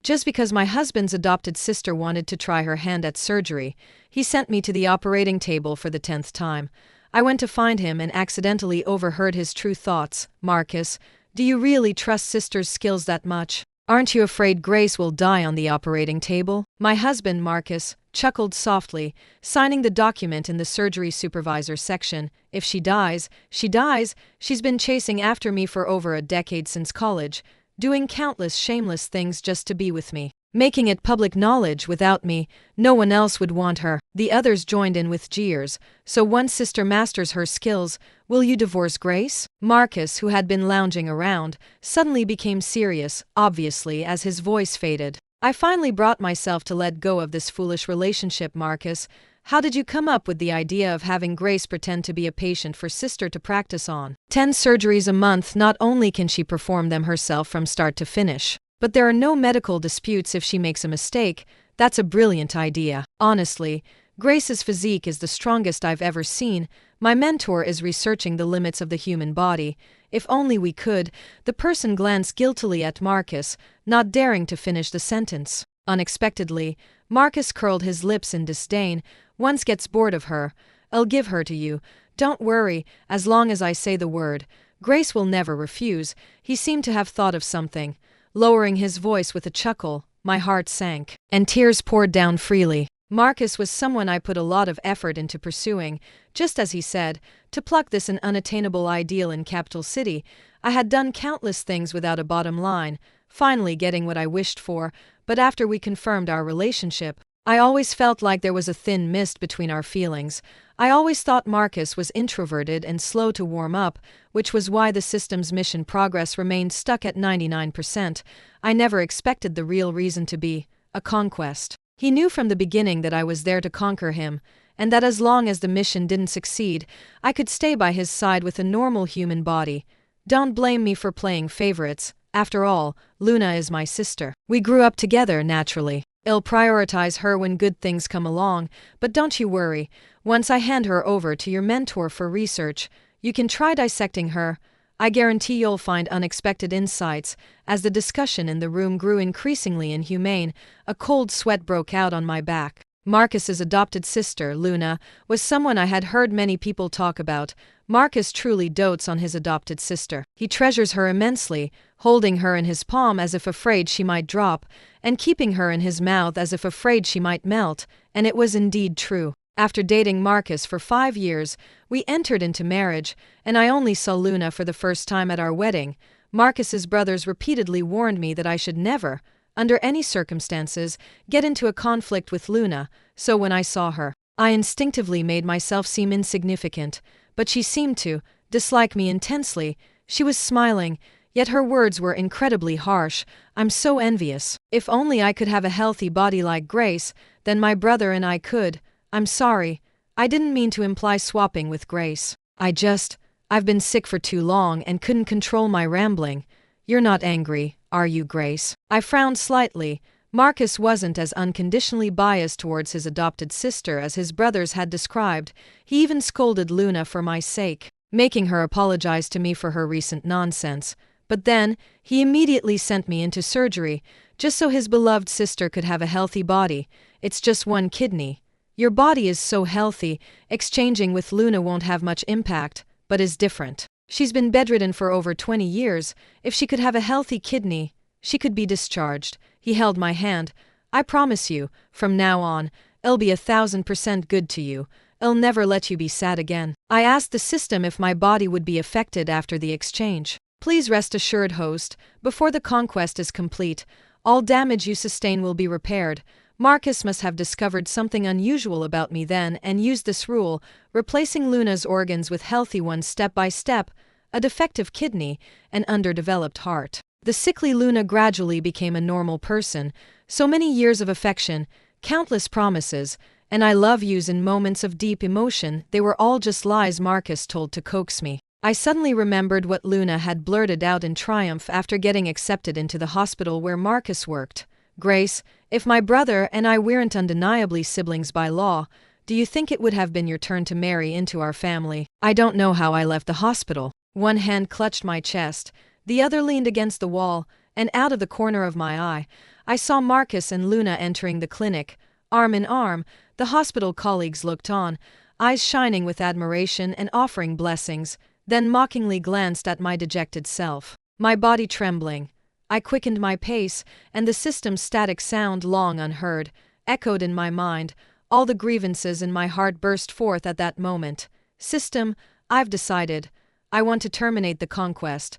Just because my husband's adopted sister wanted to try her hand at surgery, he sent me to the operating table for the 10th time. I went to find him and accidentally overheard his true thoughts. Marcus, do you really trust sister's skills that much? Aren't you afraid Grace will die on the operating table? My husband, Marcus, chuckled softly, signing the document in the surgery supervisor section. If she dies, she dies. She's been chasing after me for over a decade since college, doing countless shameless things just to be with me. Making it public knowledge without me, no one else would want her. The others joined in with jeers. So once sister masters her skills, will you divorce Grace? Marcus, who had been lounging around, suddenly became serious, obviously, as his voice faded. I finally brought myself to let go of this foolish relationship. Marcus, how did you come up with the idea of having Grace pretend to be a patient for sister to practice on? 10 surgeries a month. Not only can she perform them herself from start to finish, but there are no medical disputes if she makes a mistake. That's a brilliant idea. Honestly, Grace's physique is the strongest I've ever seen. My mentor is researching the limits of the human body. If only we could. The person glanced guiltily at Marcus, not daring to finish the sentence. Unexpectedly, Marcus curled his lips in disdain. Once gets bored of her, I'll give her to you. Don't worry, as long as I say the word. Grace will never refuse. He seemed to have thought of something. Lowering his voice with a chuckle, my heart sank, and tears poured down freely. Marcus was someone I put a lot of effort into pursuing. Just as he said, to pluck this an unattainable ideal in capital city, I had done countless things without a bottom line, finally getting what I wished for. But after we confirmed our relationship, I always felt like there was a thin mist between our feelings. I always thought Marcus was introverted and slow to warm up, which was why the system's mission progress remained stuck at 99%. I never expected the real reason to be a conquest. He knew from the beginning that I was there to conquer him, and that as long as the mission didn't succeed, I could stay by his side with a normal human body. Don't blame me for playing favorites. After all, Luna is my sister. We grew up together, naturally. I'll prioritize her when good things come along, but don't you worry. Once I hand her over to your mentor for research, you can try dissecting her. I guarantee you'll find unexpected insights. As the discussion in the room grew increasingly inhumane, a cold sweat broke out on my back. Marcus's adopted sister, Luna, was someone I had heard many people talk about. Marcus truly dotes on his adopted sister. He treasures her immensely, holding her in his palm as if afraid she might drop, and keeping her in his mouth as if afraid she might melt, and it was indeed true. After dating Marcus for 5 years, we entered into marriage, and I only saw Luna for the first time at our wedding. Marcus's brothers repeatedly warned me that I should never, under any circumstances, get into a conflict with Luna, so when I saw her, I instinctively made myself seem insignificant, but she seemed to dislike me intensely. She was smiling, yet her words were incredibly harsh. I'm so envious. If only I could have a healthy body like Grace, then my brother and I could. I'm sorry. I didn't mean to imply swapping with Grace. I've been sick for too long and couldn't control my rambling. You're not angry, are you, Grace? I frowned slightly. Marcus wasn't as unconditionally biased towards his adopted sister as his brothers had described. He even scolded Luna for my sake, making her apologize to me for her recent nonsense. But then, he immediately sent me into surgery, just so his beloved sister could have a healthy body. It's just one kidney. Your body is so healthy, exchanging with Luna won't have much impact, but is different. She's been bedridden for over 20 years. If she could have a healthy kidney, she could be discharged. He held my hand. I promise you, from now on, I'll be 1,000% good to you. I'll never let you be sad again. I asked the system if my body would be affected after the exchange. Please rest assured, host, before the conquest is complete, all damage you sustain will be repaired. Marcus must have discovered something unusual about me then and used this rule, replacing Luna's organs with healthy ones step by step, a defective kidney, an underdeveloped heart. The sickly Luna gradually became a normal person. So many years of affection, countless promises, and I love yous in moments of deep emotion, they were all just lies Marcus told to coax me. I suddenly remembered what Luna had blurted out in triumph after getting accepted into the hospital where Marcus worked. Grace, if my brother and I weren't undeniably siblings by law, do you think it would have been your turn to marry into our family? I don't know how I left the hospital. One hand clutched my chest, the other leaned against the wall, and out of the corner of my eye, I saw Marcus and Luna entering the clinic, arm in arm. The hospital colleagues looked on, eyes shining with admiration and offering blessings, then mockingly glanced at my dejected self. My body trembling, I quickened my pace, and the system's static sound, long unheard, echoed in my mind. All the grievances in my heart burst forth at that moment. System, I've decided. I want to terminate the conquest,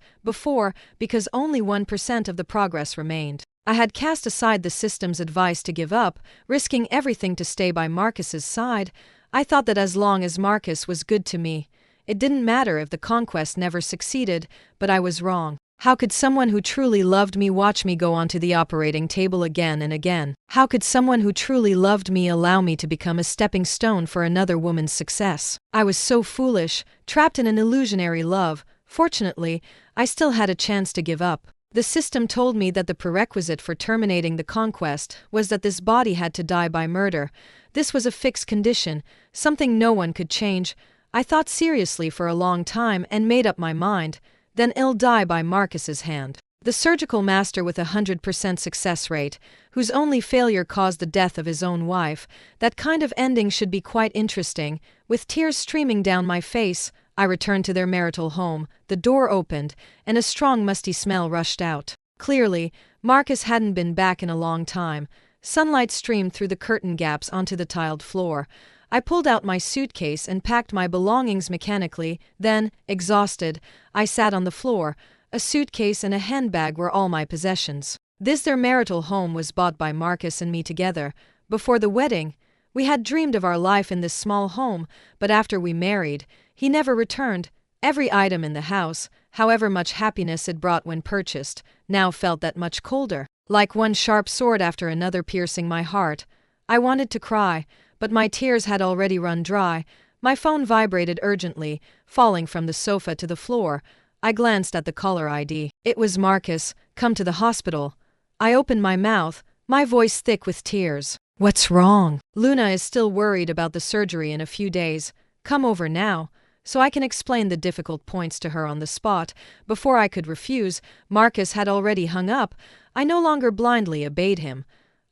because only 1% of the progress remained. I had cast aside the system's advice to give up, risking everything to stay by Marcus's side. I thought that as long as Marcus was good to me, it didn't matter if the conquest never succeeded, but I was wrong. How could someone who truly loved me watch me go onto the operating table again and again? How could someone who truly loved me allow me to become a stepping stone for another woman's success? I was so foolish, trapped in an illusionary love. Fortunately, I still had a chance to give up. The system told me that the prerequisite for terminating the conquest was that this body had to die by murder. This was a fixed condition, something no one could change. I thought seriously for a long time and made up my mind. Then I'll die by Marcus's hand. The surgical master with 100% success rate, whose only failure caused the death of his own wife. That kind of ending should be quite interesting. With tears streaming down my face, I returned to their marital home. The door opened, and a strong musty smell rushed out. Clearly, Marcus hadn't been back in a long time. Sunlight streamed through the curtain gaps onto the tiled floor. I pulled out my suitcase and packed my belongings mechanically. Then, exhausted, I sat on the floor. A suitcase and a handbag were all my possessions. Their marital home was bought by Marcus and me together. Before the wedding, we had dreamed of our life in this small home, but after we married, he never returned. Every item in the house, however much happiness it brought when purchased, now felt that much colder, like one sharp sword after another piercing my heart. I wanted to cry, but my tears had already run dry. My phone vibrated urgently, falling from the sofa to the floor. I glanced at the caller ID. It was Marcus, come to the hospital. I opened my mouth, my voice thick with tears. What's wrong? Luna is still worried about the surgery in a few days. Come over now, so I can explain the difficult points to her on the spot. Before I could refuse, Marcus had already hung up. I no longer blindly obeyed him.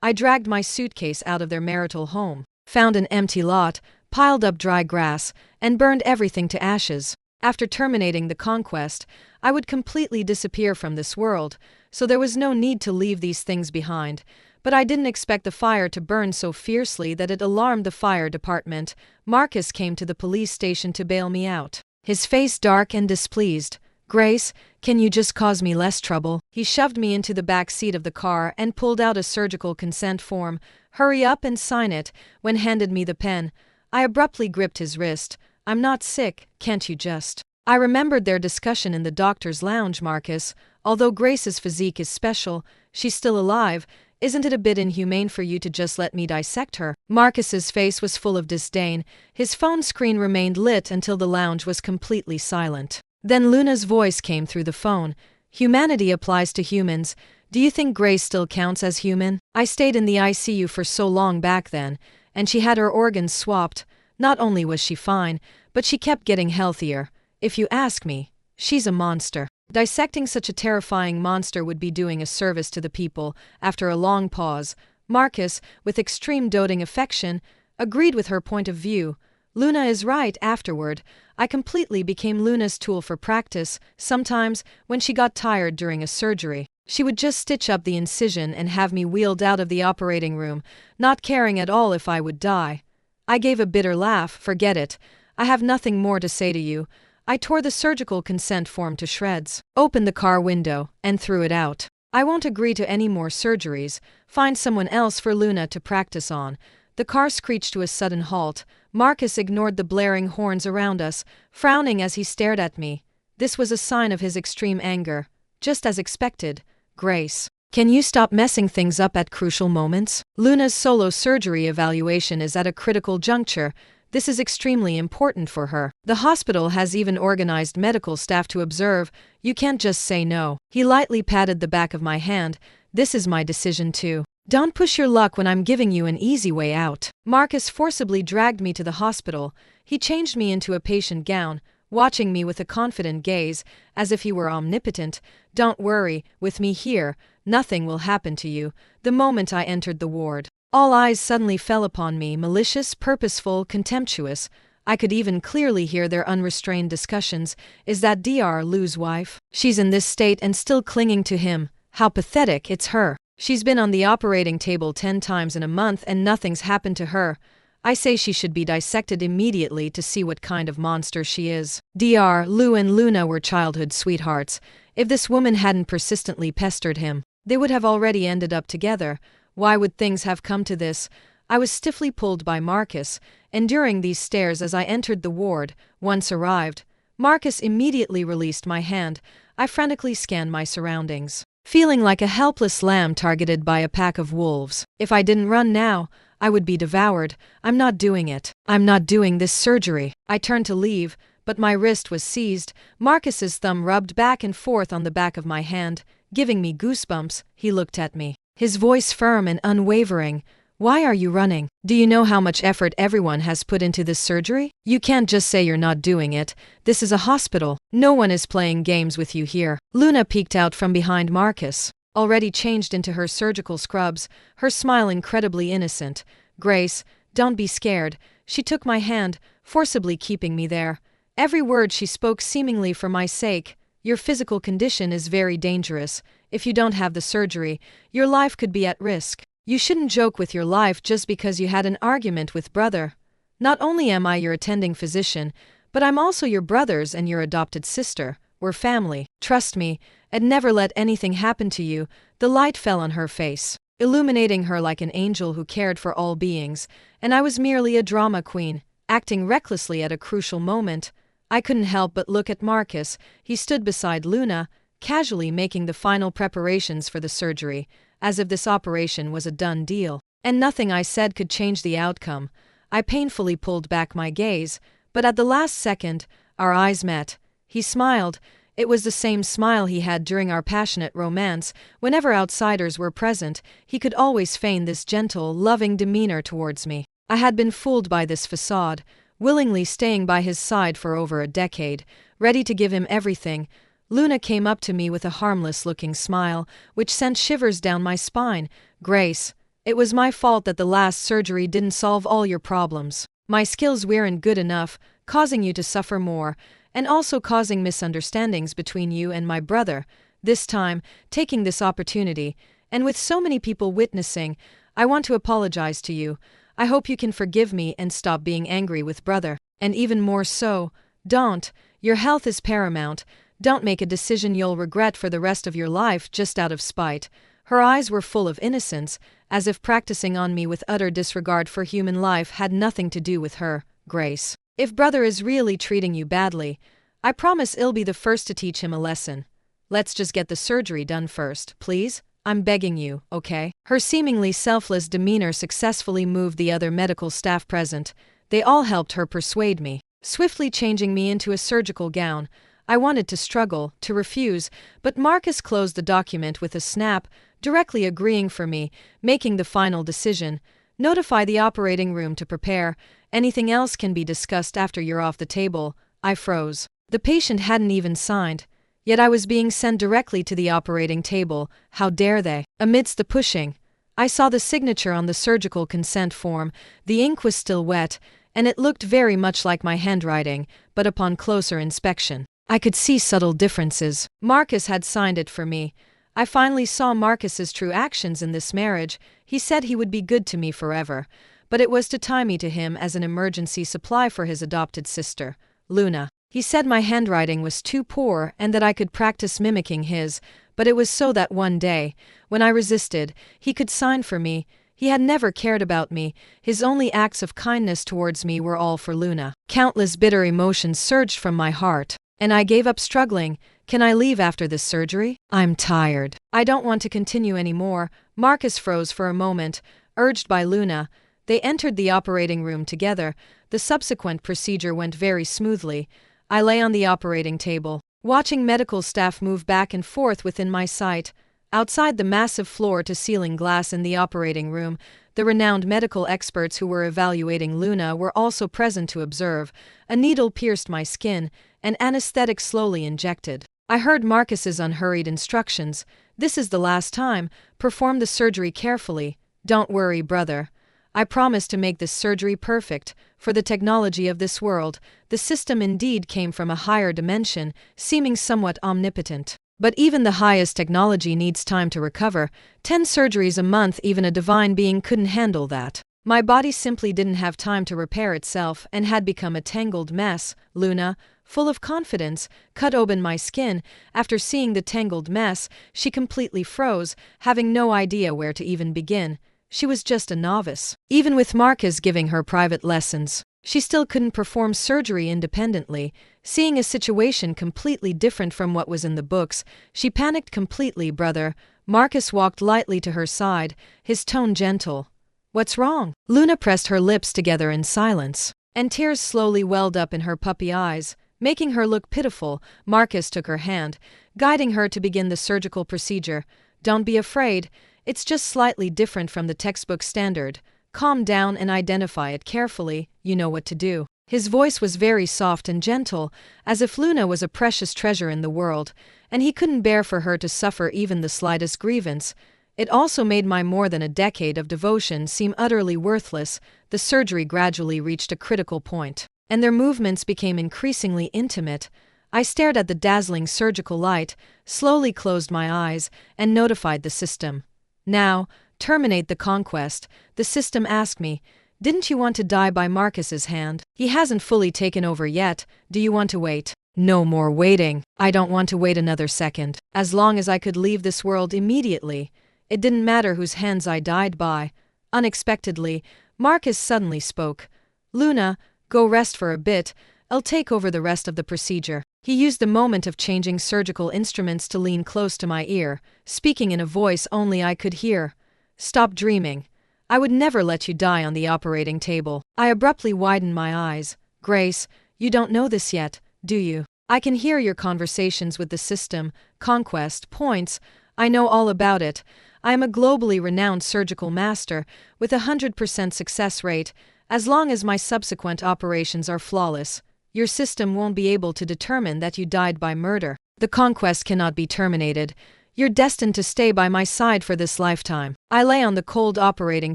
I dragged my suitcase out of their marital home, found an empty lot, piled up dry grass, and burned everything to ashes. After terminating the conquest, I would completely disappear from this world, so there was no need to leave these things behind. But I didn't expect the fire to burn so fiercely that it alarmed the fire department. Marcus came to the police station to bail me out, his face dark and displeased. Grace, can you just cause me less trouble? He shoved me into the back seat of the car and pulled out a surgical consent form. Hurry up and sign it. When handed me the pen, I abruptly gripped his wrist. I'm not sick, can't you just? I remembered their discussion in the doctor's lounge. Marcus, although Grace's physique is special, she's still alive. Isn't it a bit inhumane for you to just let me dissect her? Marcus's face was full of disdain. His phone screen remained lit until the lounge was completely silent. Then Luna's voice came through the phone. Humanity applies to humans. Do you think Grace still counts as human? I stayed in the ICU for so long back then, and she had her organs swapped. Not only was she fine, but she kept getting healthier. If you ask me, she's a monster. Dissecting such a terrifying monster would be doing a service to the people. After a long pause, Marcus, with extreme doting affection, agreed with her point of view. Luna is right. Afterward, I completely became Luna's tool for practice. Sometimes, when she got tired during a surgery, she would just stitch up the incision and have me wheeled out of the operating room, not caring at all if I would die. I gave a bitter laugh. Forget it. I have nothing more to say to you. I tore the surgical consent form to shreds, opened the car window, and threw it out. I won't agree to any more surgeries. Find someone else for Luna to practice on. The car screeched to a sudden halt. Marcus ignored the blaring horns around us, frowning as he stared at me. This was a sign of his extreme anger. Just as expected. Grace, can you stop messing things up at crucial moments? Luna's solo surgery evaluation is at a critical juncture. This is extremely important for her. The hospital has even organized medical staff to observe. You can't just say no. He lightly patted the back of my hand. This is my decision too. Don't push your luck when I'm giving you an easy way out. Marcus forcibly dragged me to the hospital. He changed me into a patient gown, watching me with a confident gaze, as if he were omnipotent. "Don't worry, with me here, nothing will happen to you." The moment I entered the ward, all eyes suddenly fell upon me, malicious, purposeful, contemptuous. I could even clearly hear their unrestrained discussions. "Is that Dr. Lou's wife? She's in this state and still clinging to him. How pathetic, it's her. She's been on the operating table 10 times in a month and nothing's happened to her. I say she should be dissected immediately to see what kind of monster she is." Dr. Lou and Luna were childhood sweethearts. If this woman hadn't persistently pestered him, they would have already ended up together. Why would things have come to this? I was stiffly pulled by Marcus, enduring these stares as I entered the ward. Once arrived, Marcus immediately released my hand. I frantically scanned my surroundings, feeling like a helpless lamb targeted by a pack of wolves. If I didn't run now, I would be devoured. "I'm not doing it. I'm not doing this surgery." I turned to leave, but my wrist was seized. Marcus's thumb rubbed back and forth on the back of my hand, giving me goosebumps. He looked at me, his voice firm and unwavering. "Why are you running? Do you know how much effort everyone has put into this surgery? You can't just say you're not doing it. This is a hospital. No one is playing games with you here." Luna peeked out from behind Marcus, already changed into her surgical scrubs, her smile incredibly innocent. "Grace, don't be scared." She took my hand, forcibly keeping me there. Every word she spoke seemingly for my sake. "Your physical condition is very dangerous. If you don't have the surgery, your life could be at risk. You shouldn't joke with your life just because you had an argument with brother. Not only am I your attending physician, but I'm also your brother's and your adopted sister. We're family. Trust me, I'd never let anything happen to you." The light fell on her face, illuminating her like an angel who cared for all beings, and I was merely a drama queen, acting recklessly at a crucial moment. I couldn't help but look at Marcus. He stood beside Luna, casually making the final preparations for the surgery, as if this operation was a done deal, and nothing I said could change the outcome. I painfully pulled back my gaze, but at the last second, our eyes met. He smiled. It was the same smile he had during our passionate romance. Whenever outsiders were present, he could always feign this gentle, loving demeanor towards me. I had been fooled by this facade, willingly staying by his side for over a decade, ready to give him everything. Luna came up to me with a harmless-looking smile, which sent shivers down my spine. "Grace, it was my fault that the last surgery didn't solve all your problems. My skills weren't good enough, causing you to suffer more, and also causing misunderstandings between you and my brother. This time, taking this opportunity, and with so many people witnessing, I want to apologize to you. I hope you can forgive me and stop being angry with brother. And even more so, don't. Your health is paramount. Don't make a decision you'll regret for the rest of your life just out of spite." Her eyes were full of innocence, as if practicing on me with utter disregard for human life had nothing to do with her. "Grace, if brother is really treating you badly, I promise I'll be the first to teach him a lesson. Let's just get the surgery done first, please. I'm begging you, okay?" Her seemingly selfless demeanor successfully moved the other medical staff present. They all helped her persuade me, swiftly changing me into a surgical gown. I wanted to struggle, to refuse, but Marcus closed the document with a snap, directly agreeing for me, making the final decision. "Notify the operating room to prepare. Anything else can be discussed after you're off the table." I froze. The patient hadn't even signed, yet I was being sent directly to the operating table. How dare they? Amidst the pushing, I saw the signature on the surgical consent form. The ink was still wet, and it looked very much like my handwriting, but upon closer inspection, I could see subtle differences. Marcus had signed it for me. I finally saw Marcus's true actions in this marriage. He said he would be good to me forever, but it was to tie me to him as an emergency supply for his adopted sister, Luna. He said my handwriting was too poor and that I could practice mimicking his, but it was so that one day, when I resisted, he could sign for me. He had never cared about me. His only acts of kindness towards me were all for Luna. Countless bitter emotions surged from my heart, and I gave up struggling. "Can I leave after this surgery? I'm tired. I don't want to continue anymore." Marcus froze for a moment, urged by Luna. They entered the operating room together. The subsequent procedure went very smoothly. I lay on the operating table, watching medical staff move back and forth within my sight. Outside the massive floor-to-ceiling glass in the operating room, the renowned medical experts who were evaluating Luna were also present to observe. A needle pierced my skin, an anesthetic slowly injected. I heard Marcus's unhurried instructions. This is the last time. Perform the surgery carefully. Don't worry, brother. I promise to make this surgery perfect. For the technology of this world, the system indeed came from a higher dimension, seeming somewhat omnipotent. But even the highest technology needs time to recover. 10 surgeries a month, even a divine being couldn't handle that. My body simply didn't have time to repair itself and had become a tangled mess. Luna, full of confidence, cut open my skin. After seeing the tangled mess, she completely froze, having no idea where to even begin. She was just a novice. Even with Marcus giving her private lessons, she still couldn't perform surgery independently. Seeing a situation completely different from what was in the books, she panicked completely. Brother, Marcus walked lightly to her side, his tone gentle. What's wrong? Luna pressed her lips together in silence, and tears slowly welled up in her puppy eyes, making her look pitiful. Marcus took her hand, guiding her to begin the surgical procedure. Don't be afraid. It's just slightly different from the textbook standard. Calm down and identify it carefully. You know what to do. His voice was very soft and gentle, as if Luna was a precious treasure in the world, and he couldn't bear for her to suffer even the slightest grievance. It also made my more than a decade of devotion seem utterly worthless. The surgery gradually reached a critical point, and their movements became increasingly intimate. I stared at the dazzling surgical light, slowly closed my eyes, and notified the system. Now, terminate the conquest. The system asked me, didn't you want to die by Marcus's hand? He hasn't fully taken over yet. Do you want to wait? No more waiting. I don't want to wait another second. As long as I could leave this world immediately. It didn't matter whose hands I died by. Unexpectedly, Marcus suddenly spoke. Luna, go rest for a bit. I'll take over the rest of the procedure. He used the moment of changing surgical instruments to lean close to my ear, speaking in a voice only I could hear. Stop dreaming. I would never let you die on the operating table. I abruptly widened my eyes. Grace, you don't know this yet, do you? I can hear your conversations with the system, conquest, points. I know all about it. I am a globally renowned surgical master, with 100% success rate. As long as my subsequent operations are flawless, your system won't be able to determine that you died by murder. The conquest cannot be terminated. You're destined to stay by my side for this lifetime. I lay on the cold operating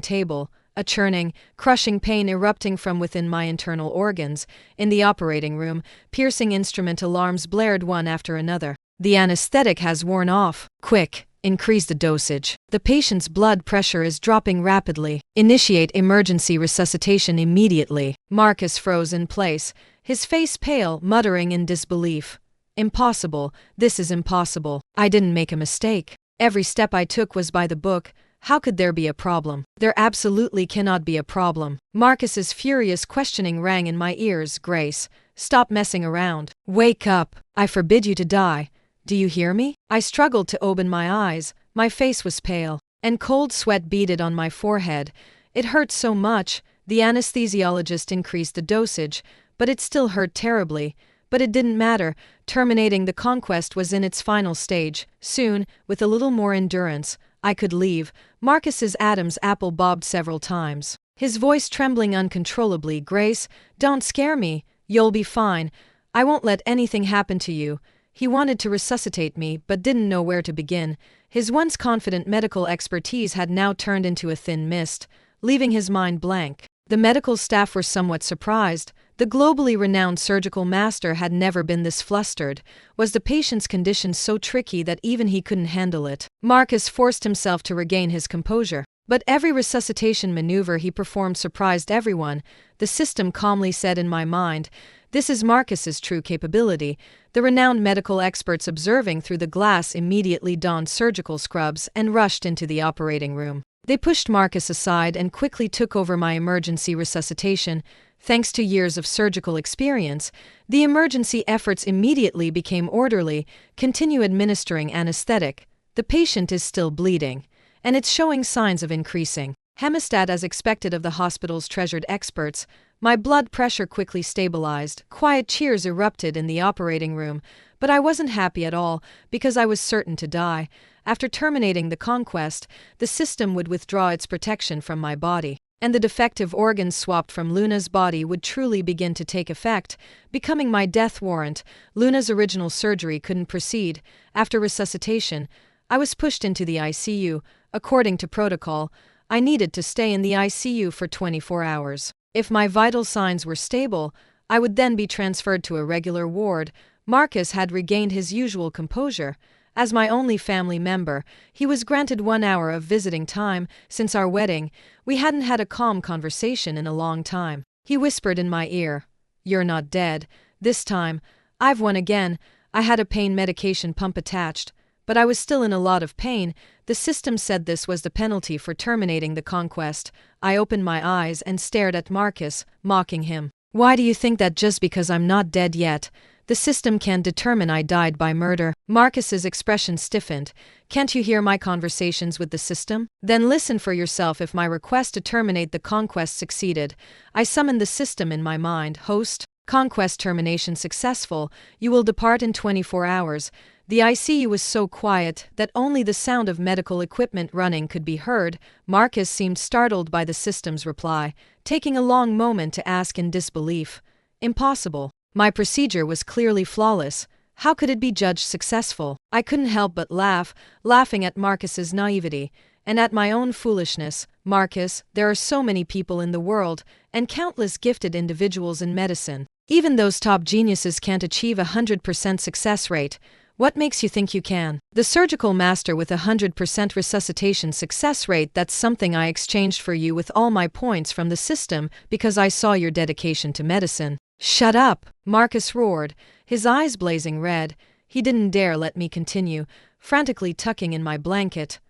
table, a churning, crushing pain erupting from within my internal organs. In the operating room, piercing instrument alarms blared one after another. The anesthetic has worn off. Quick, increase the dosage. The patient's blood pressure is dropping rapidly. Initiate emergency resuscitation immediately. Marcus froze in place, his face pale, muttering in disbelief. Impossible. This is impossible. I didn't make a mistake. Every step I took was by the book. How could there be a problem? There absolutely cannot be a problem. Marcus's furious questioning rang in my ears. Grace, stop messing around. Wake up. I forbid you to die. Do you hear me? I struggled to open my eyes. My face was pale, and cold sweat beaded on my forehead. It hurt so much. The anesthesiologist increased the dosage, but it still hurt terribly. But it didn't matter. Terminating the conquest was in its final stage. Soon, with a little more endurance, I could leave. Marcus's Adam's apple bobbed several times, his voice trembling uncontrollably. Grace, don't scare me. You'll be fine. I won't let anything happen to you. He wanted to resuscitate me, but didn't know where to begin. His once confident medical expertise had now turned into a thin mist, leaving his mind blank. The medical staff were somewhat surprised. The globally renowned surgical master had never been this flustered. Was the patient's condition so tricky that even he couldn't handle it? Marcus forced himself to regain his composure. But every resuscitation maneuver he performed surprised everyone. The system calmly said in my mind, "This is Marcus's true capability." The renowned medical experts observing through the glass immediately donned surgical scrubs and rushed into the operating room. They pushed Marcus aside and quickly took over my emergency resuscitation. Thanks to years of surgical experience, the emergency efforts immediately became orderly. Continue administering anesthetic. The patient is still bleeding, and it's showing signs of increasing hemostat as expected of the hospital's treasured experts. My blood pressure quickly stabilized. Quiet cheers erupted in the operating room, but I wasn't happy at all, because I was certain to die. After terminating the conquest, the system would withdraw its protection from my body. and the defective organs swapped from Luna's body would truly begin to take effect, becoming my death warrant. Luna's original surgery couldn't proceed. After resuscitation, I was pushed into the ICU. According to protocol, I needed to stay in the ICU for 24 hours. If my vital signs were stable, I would then be transferred to a regular ward. Marcus had regained his usual composure. As my only family member, he was granted 1 hour of visiting time. Since our wedding, we hadn't had a calm conversation in a long time. He whispered in my ear, "You're not dead. This time, I've won again." I had a pain medication pump attached, but I was still in a lot of pain. The system said this was the penalty for terminating the conquest. I opened my eyes and stared at Marcus, mocking him. "Why do you think that just because I'm not dead yet, the system can determine I died by murder?" Marcus's expression stiffened. "Can't you hear my conversations with the system? Then listen for yourself." If my request to terminate the conquest succeeded, I summoned the system in my mind. "Host, conquest termination successful. You will depart in 24 hours. The ICU was so quiet that only the sound of medical equipment running could be heard. Marcus seemed startled by the system's reply, taking a long moment to ask in disbelief. "Impossible. My procedure was clearly flawless. How could it be judged successful?" I couldn't help but laugh, laughing at Marcus's naivety, and at my own foolishness. "Marcus, there are so many people in the world, and countless gifted individuals in medicine. Even those top geniuses can't achieve 100% success rate. What makes you think you can? The surgical master with 100% resuscitation success rate, that's something I exchanged for you with all my points from the system because I saw your dedication to medicine." "Shut up!" Marcus roared, his eyes blazing red. He didn't dare let me continue, frantically tucking in my blanket.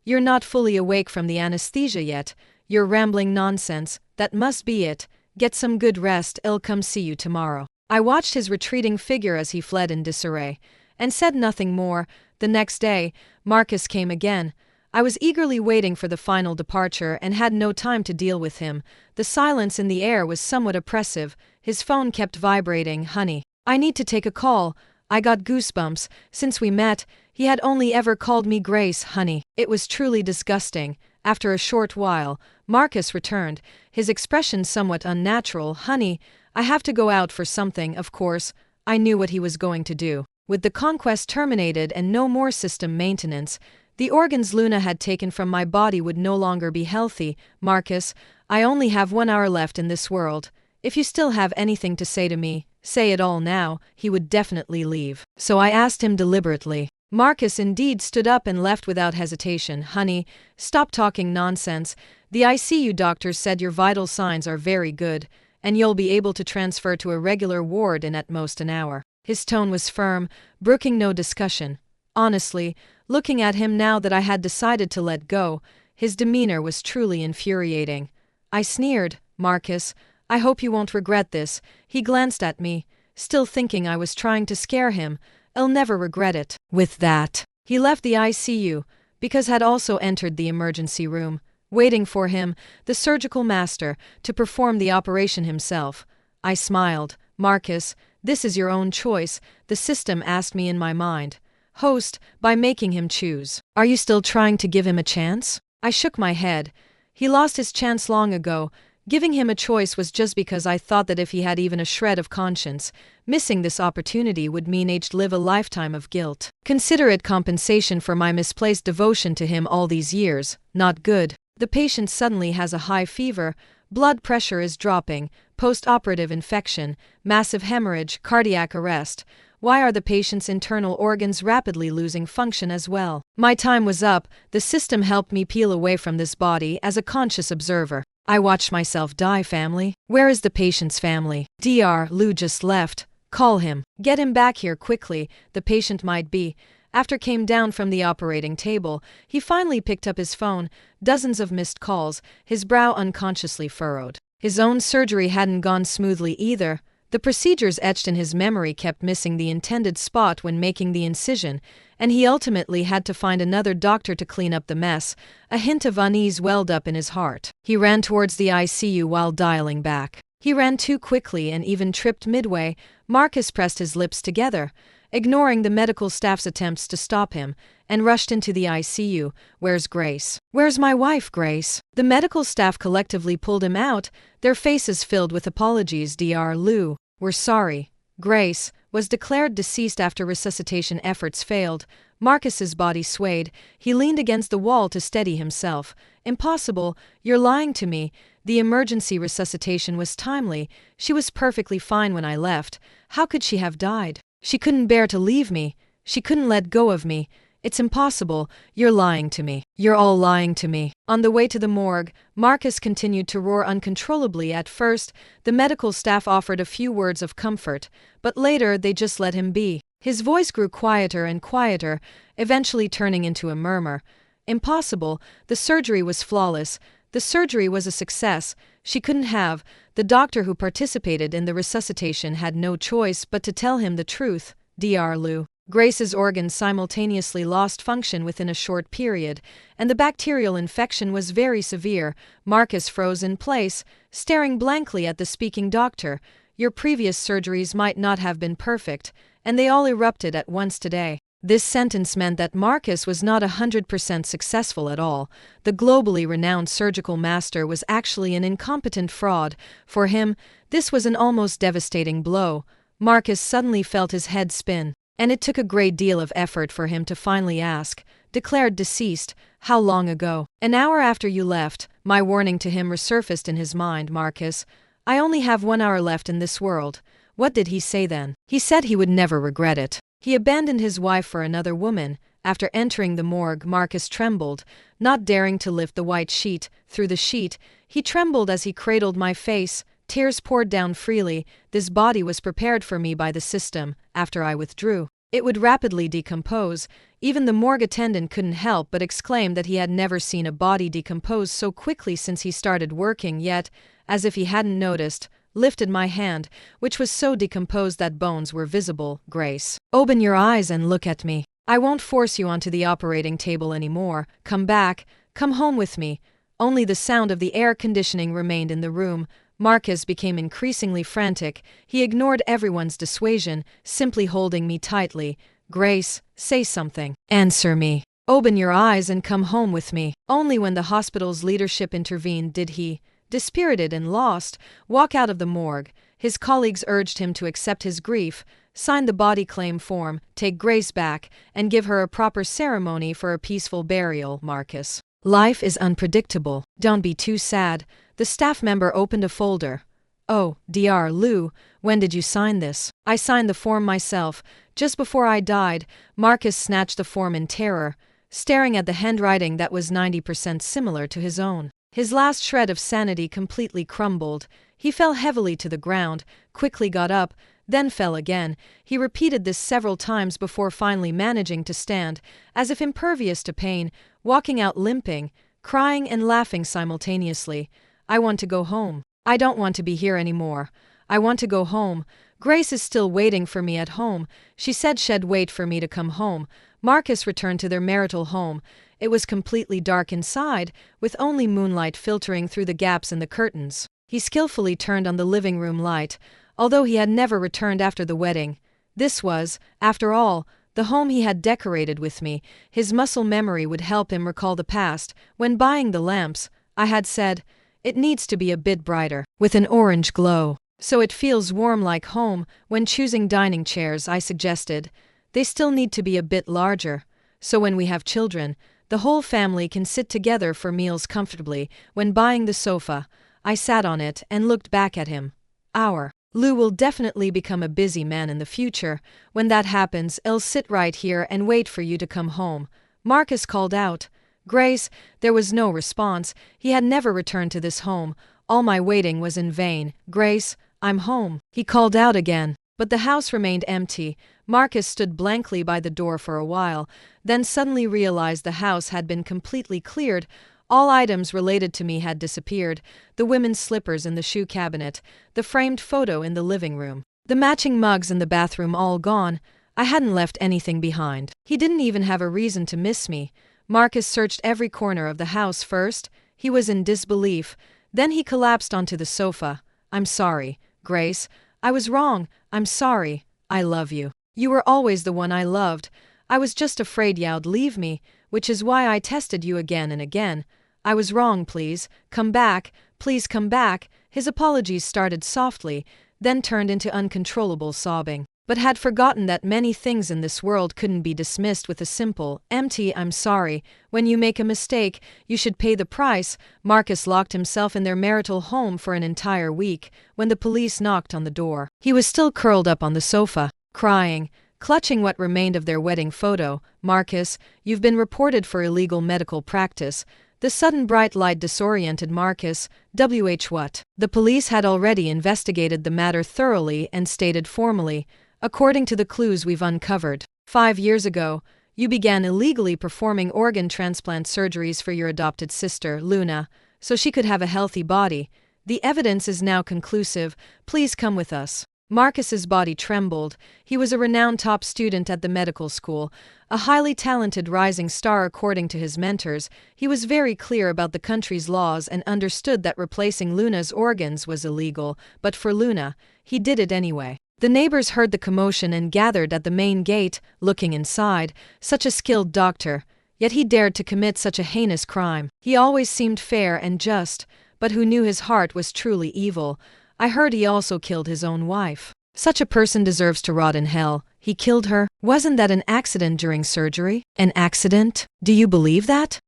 You're not fully awake from the anesthesia yet. You're rambling nonsense. That must be it. Get some good rest. I'll come see you tomorrow." I watched his retreating figure as he fled in disarray, and said nothing more. The next day, Marcus came again. I was eagerly waiting for the final departure and had no time to deal with him. The silence in the air was somewhat oppressive. His phone kept vibrating. "Honey, I need to take a call." I got goosebumps. Since we met, he had only ever called me Grace, honey. It was truly disgusting. After a short while, Marcus returned, his expression somewhat unnatural. "Honey, I have to go out for something." Of course, I knew what he was going to do. With the conquest terminated and no more system maintenance, the organs Luna had taken from my body would no longer be healthy. "Marcus, I only have 1 hour left in this world. If you still have anything to say to me, say it all now." He would definitely leave. So I asked him deliberately. Marcus indeed stood up and left without hesitation. "Honey, stop talking nonsense. The ICU doctor said your vital signs are very good, and you'll be able to transfer to a regular ward in at most an hour." His tone was firm, brooking no discussion. Honestly, looking at him now that I had decided to let go, his demeanor was truly infuriating. I sneered. "Marcus, I hope you won't regret this." He glanced at me, still thinking I was trying to scare him. "I'll never regret it." With that, he left the ICU, because had also entered the emergency room, waiting for him, the surgical master, to perform the operation himself. I smiled. "Marcus, this is your own choice," the system asked me in my mind. "Host, by making him choose. Are you still trying to give him a chance?" I shook my head. He lost his chance long ago. Giving him a choice was just because I thought that if he had even a shred of conscience, missing this opportunity would mean he'd live a lifetime of guilt. Consider it compensation for my misplaced devotion to him all these years. Not good. The patient suddenly has a high fever, blood pressure is dropping, post-operative infection, massive hemorrhage, cardiac arrest. Why are the patient's internal organs rapidly losing function as well? My time was up. The system helped me peel away from this body as a conscious observer. I watched myself die. Family? Where is the patient's family? Dr. Lou just left. Call him. Get him back here quickly. The patient might be. After came down from the operating table, he finally picked up his phone. Dozens of missed calls, his brow unconsciously furrowed. His own surgery hadn't gone smoothly either. The procedures etched in his memory kept missing the intended spot when making the incision, and he ultimately had to find another doctor to clean up the mess. A hint of unease welled up in his heart. He ran towards the ICU while dialing back. He ran too quickly and even tripped midway. Marcus pressed his lips together. ignoring the medical staff's attempts to stop him, and rushed into the ICU. "Where's Grace? Where's my wife, Grace?" The medical staff collectively pulled him out, their faces filled with apologies. "Dr. Lou, we're sorry." Grace was declared deceased after resuscitation efforts failed. Marcus's body swayed. He leaned against the wall to steady himself. "Impossible, you're lying to me. The emergency resuscitation was timely. She was perfectly fine when I left. How could she have died? She couldn't bear to leave me. She couldn't let go of me. It's impossible. You're lying to me. You're all lying to me." On the way to the morgue, Marcus continued to roar uncontrollably. At first, the medical staff offered a few words of comfort, but later they just let him be. His voice grew quieter and quieter, eventually turning into a murmur. "Impossible. The surgery was flawless. The surgery was a success. She couldn't have." The doctor who participated in the resuscitation had no choice but to tell him the truth. "Dr. Lou, Grace's organs simultaneously lost function within a short period, and the bacterial infection was very severe." Marcus froze in place, staring blankly at the speaking doctor. "Your previous surgeries might not have been perfect, and they all erupted at once today." This sentence meant that Marcus was not 100% successful at all. The globally renowned surgical master was actually an incompetent fraud. For him, this was an almost devastating blow. Marcus suddenly felt his head spin, and it took a great deal of effort for him to finally ask, "Declared deceased, how long ago?" "An hour after you left." My warning to him resurfaced in his mind. "Marcus, I only have 1 hour left in this world." What did he say then? He said he would never regret it. He abandoned his wife for another woman. After entering the morgue, Marcus trembled, not daring to lift the white sheet. Through the sheet, he trembled as he cradled my face. Tears poured down freely. This body was prepared for me by the system. After I withdrew, it would rapidly decompose. Even the morgue attendant couldn't help but exclaim that he had never seen a body decompose so quickly since he started working. Yet, as if he hadn't noticed, lifted my hand, which was so decomposed that bones were visible. "Grace, open your eyes and look at me. I won't force you onto the operating table anymore. Come back. Come home with me." Only the sound of the air conditioning remained in the room. Marcus became increasingly frantic. He ignored everyone's dissuasion, simply holding me tightly. "Grace, say something. Answer me. Open your eyes and come home with me." Only when the hospital's leadership intervened did he, dispirited and lost, walk out of the morgue. His colleagues urged him to accept his grief, sign the body claim form, take Grace back, and give her a proper ceremony for a peaceful burial. "Marcus, life is unpredictable. Don't be too sad." The staff member opened a folder. "Oh, Dr. Lou, when did you sign this?" "I signed the form myself, just before I died." Marcus snatched the form in terror, staring at the handwriting that was 90% similar to his own. His last shred of sanity completely crumbled. He fell heavily to the ground, quickly got up, then fell again. He repeated this several times before finally managing to stand, as if impervious to pain, walking out limping, crying and laughing simultaneously. "I want to go home. I don't want to be here anymore. I want to go home. Grace is still waiting for me at home. She said she'd wait for me to come home." Marcus returned to their marital home. It was completely dark inside, with only moonlight filtering through the gaps in the curtains. He skillfully turned on the living room light, although he had never returned after the wedding. This was, after all, the home he had decorated with me. His muscle memory would help him recall the past. When buying the lamps, I had said, "It needs to be a bit brighter, with an orange glow, so it feels warm like home." When choosing dining chairs, I suggested, "They still need to be a bit larger, so when we have children, the whole family can sit together for meals comfortably." When buying the sofa, I sat on it and looked back at him. "Our Lou will definitely become a busy man in the future. When that happens, I'll sit right here and wait for you to come home." Marcus called out, "Grace." There was no response. He had never returned to this home. All my waiting was in vain. "Grace, I'm home." He called out again, but the house remained empty. Marcus stood blankly by the door for a while, then suddenly realized the house had been completely cleared. All items related to me had disappeared: the women's slippers in the shoe cabinet, the framed photo in the living room, the matching mugs in the bathroom, all gone. I hadn't left anything behind. He didn't even have a reason to miss me. Marcus searched every corner of the house first. He was in disbelief. Then he collapsed onto the sofa. "I'm sorry, Grace. I was wrong. I'm sorry. I love you. You were always the one I loved. I was just afraid you'd leave me, which is why I tested you again and again. I was wrong, please. Come back, please come back." His apologies started softly, then turned into uncontrollable sobbing, but had forgotten that many things in this world couldn't be dismissed with a simple, empty "I'm sorry." When you make a mistake, you should pay the price. Marcus locked himself in their marital home for an entire week. When the police knocked on the door, he was still curled up on the sofa, crying, clutching what remained of their wedding photo. "Marcus, you've been reported for illegal medical practice." The sudden bright light disoriented Marcus. What? The police had already investigated the matter thoroughly and stated formally, "According to the clues we've uncovered, 5 years ago, you began illegally performing organ transplant surgeries for your adopted sister, Luna, so she could have a healthy body. The evidence is now conclusive. Please come with us." Marcus's body trembled. He was a renowned top student at the medical school, a highly talented rising star according to his mentors. He was very clear about the country's laws and understood that replacing Luna's organs was illegal, but for Luna, he did it anyway. The neighbors heard the commotion and gathered at the main gate, looking inside. Such a skilled doctor, yet he dared to commit such a heinous crime. He always seemed fair and just, but who knew his heart was truly evil? "I heard he also killed his own wife." "Such a person deserves to rot in hell. He killed her. Wasn't that an accident during surgery?" "An accident? Do you believe that?"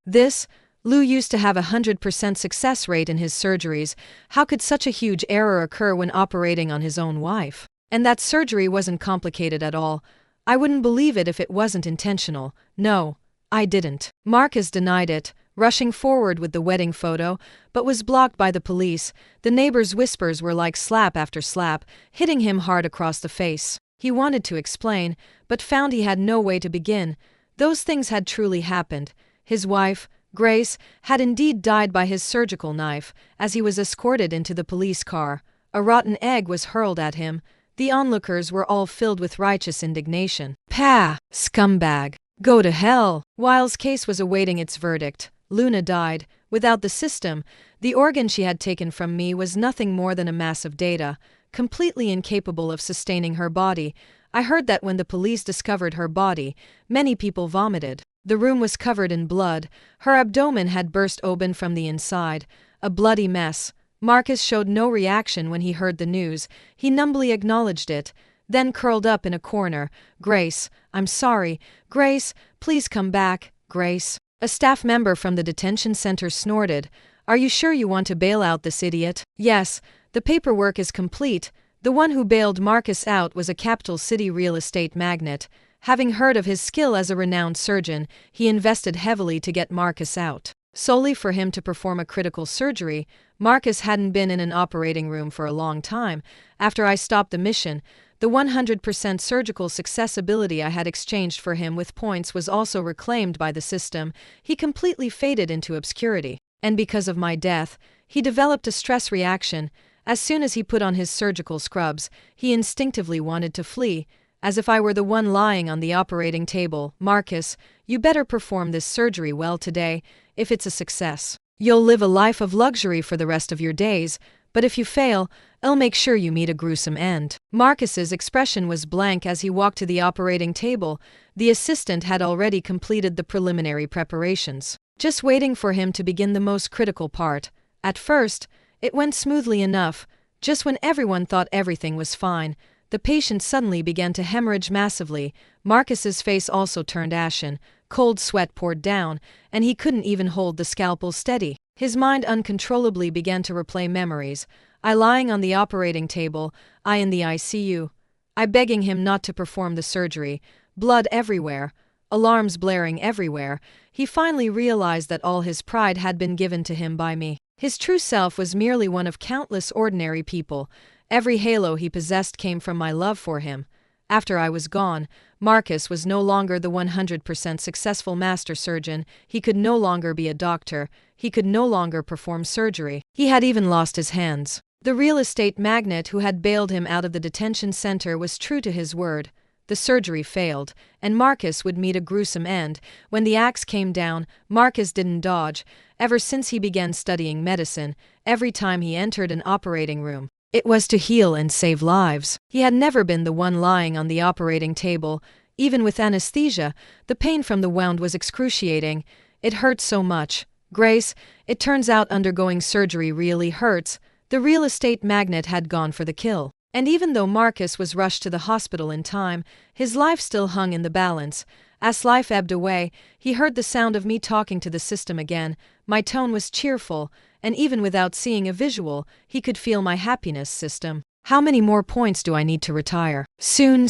Lou used to have 100% success rate in his surgeries. How could such a huge error occur when operating on his own wife? And that surgery wasn't complicated at all. "I wouldn't believe it if it wasn't intentional." "No, I didn't." Marcus denied it, rushing forward with the wedding photo, but was blocked by the police. The neighbors' whispers were like slap after slap, hitting him hard across the face. He wanted to explain, but found he had no way to begin. Those things had truly happened. His wife, Grace, had indeed died by his surgical knife as he was escorted into the police car. A rotten egg was hurled at him. The onlookers were all filled with righteous indignation. "Pah! Scumbag! Go to hell!" While's case was awaiting its verdict, Luna died. Without the system, the organ she had taken from me was nothing more than a mass of data, completely incapable of sustaining her body. I heard that when the police discovered her body, many people vomited. The room was covered in blood. Her abdomen had burst open from the inside. A bloody mess. Marcus showed no reaction when he heard the news. He numbly acknowledged it, then curled up in a corner. "Grace, I'm sorry. Grace, please come back. Grace." A staff member from the detention center snorted. "Are you sure you want to bail out this idiot?" "Yes, the paperwork is complete." The one who bailed Marcus out was a capital city real estate magnate. Having heard of his skill as a renowned surgeon, he invested heavily to get Marcus out. Solely for him to perform a critical surgery, Marcus hadn't been in an operating room for a long time. After I stopped the mission, the 100% surgical successability I had exchanged for him with points was also reclaimed by the system. He completely faded into obscurity. And because of my death, he developed a stress reaction. As soon as he put on his surgical scrubs, he instinctively wanted to flee, as if I were the one lying on the operating table. "Marcus, you better perform this surgery well today. If it's a success, you'll live a life of luxury for the rest of your days, but if you fail, I'll make sure you meet a gruesome end." Marcus's expression was blank as he walked to the operating table. The assistant had already completed the preliminary preparations, just waiting for him to begin the most critical part. At first, it went smoothly enough. Just when everyone thought everything was fine, the patient suddenly began to hemorrhage massively. Marcus's face also turned ashen. Cold sweat poured down, and he couldn't even hold the scalpel steady. His mind uncontrollably began to replay memories. I lying on the operating table, I in the ICU. I begging him not to perform the surgery. Blood everywhere. Alarms blaring everywhere. He finally realized that all his pride had been given to him by me. His true self was merely one of countless ordinary people. Every halo he possessed came from my love for him. After I was gone, Marcus was no longer the 100% successful master surgeon. He could no longer be a doctor. He could no longer perform surgery. He had even lost his hands. The real estate magnate who had bailed him out of the detention center was true to his word. The surgery failed, and Marcus would meet a gruesome end. When the axe came down, Marcus didn't dodge. Ever since he began studying medicine, every time he entered an operating room, It was to heal and save lives. He had never been the one lying on the operating table. Even with anesthesia, the pain from the wound was excruciating. It hurt so much. Grace, it turns out undergoing surgery really hurts. The real estate magnate had gone for the kill. And even though Marcus was rushed to the hospital in time, his life still hung in the balance. As life ebbed away, he heard the sound of me talking to the system again. My tone was cheerful, and even without seeing a visual, he could feel my happiness. System, how many more points do I need to retire? Soon.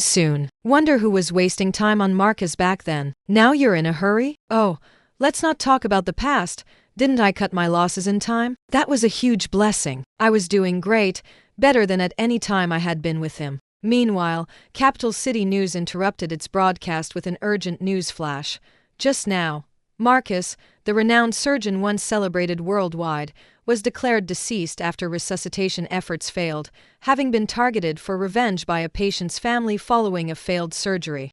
Wonder who was wasting time on Marcus back then. Now you're in a hurry? Oh, let's not talk about the past. Didn't I cut my losses in time? That was a huge blessing. I was doing great, better than at any time I had been with him. Meanwhile, Capital City News interrupted its broadcast with an urgent news flash. Just now, Marcus, the renowned surgeon once celebrated worldwide, was declared deceased after resuscitation efforts failed, having been targeted for revenge by a patient's family following a failed surgery.